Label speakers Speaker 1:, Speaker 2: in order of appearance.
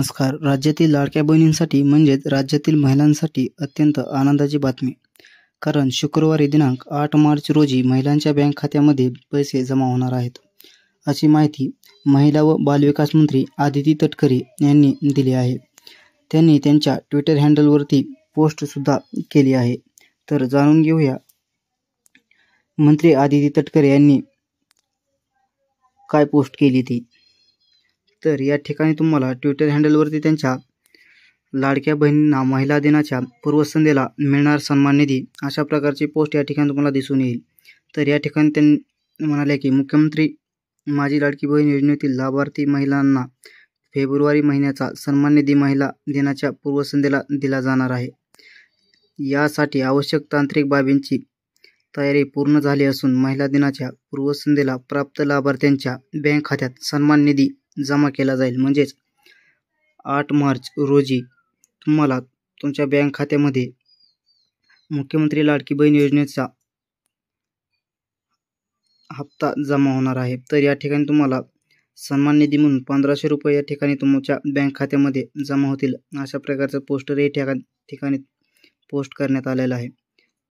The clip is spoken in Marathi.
Speaker 1: नमस्कार. राज्यातील लाडक्या बहिणींसाठी म्हणजेच राज्यातील महिलांसाठी अत्यंत आनंदाची बातमी. कारण शुक्रवारी दिनांक 8 मार्च रोजी महिलांच्या बँक खात्यामध्ये पैसे जमा होणार आहेत. अशी माहिती महिला व बालविकास मंत्री आदिती तटकरे यांनी दिली आहे. त्यांनी त्यांच्या ट्विटर हँडलवरती पोस्टसुद्धा केली आहे. तर जाणून घेऊया मंत्री आदिती तटकरे यांनी काय पोस्ट केली ती. तर या ठिकाणी तुम्हाला ट्विटर हँडलवरती त्यांच्या लाडक्या बहिणींना महिला दिनाच्या पूर्वसंध्येला मिळणार सन्मान निधी अशा प्रकारची पोस्ट या ठिकाणी तुम्हाला दिसून येईल. तर या ठिकाणी त्यांनी म्हणाले की मुख्यमंत्री माझी लाडकी बहीण योजनेतील लाभार्थी महिलांना फेब्रुवारी महिन्याचा सन्मान निधी महिला दिनाच्या पूर्वसंध्येला दिला जाणार आहे. यासाठी आवश्यक तांत्रिक बाबींची तयारी पूर्ण झाली असून महिला दिनाच्या पूर्वसंध्येला प्राप्त लाभार्थ्यांच्या बँक खात्यात सन्मान निधी जमा केला जाईल. म्हणजेच 8 मार्च रोजी तुम्हाला तुमच्या बँक खात्यामध्ये मुख्यमंत्री लाडकी बहीण योजनेचा हप्ता जमा होणार आहे. तर या ठिकाणी तुम्हाला सन्मान निधी म्हणून 1500 रुपये या ठिकाणी तुमच्या बँक खात्यामध्ये जमा होतील. अशा प्रकारचं पोस्टर या ठिकाणी पोस्ट करण्यात आलेलं आहे.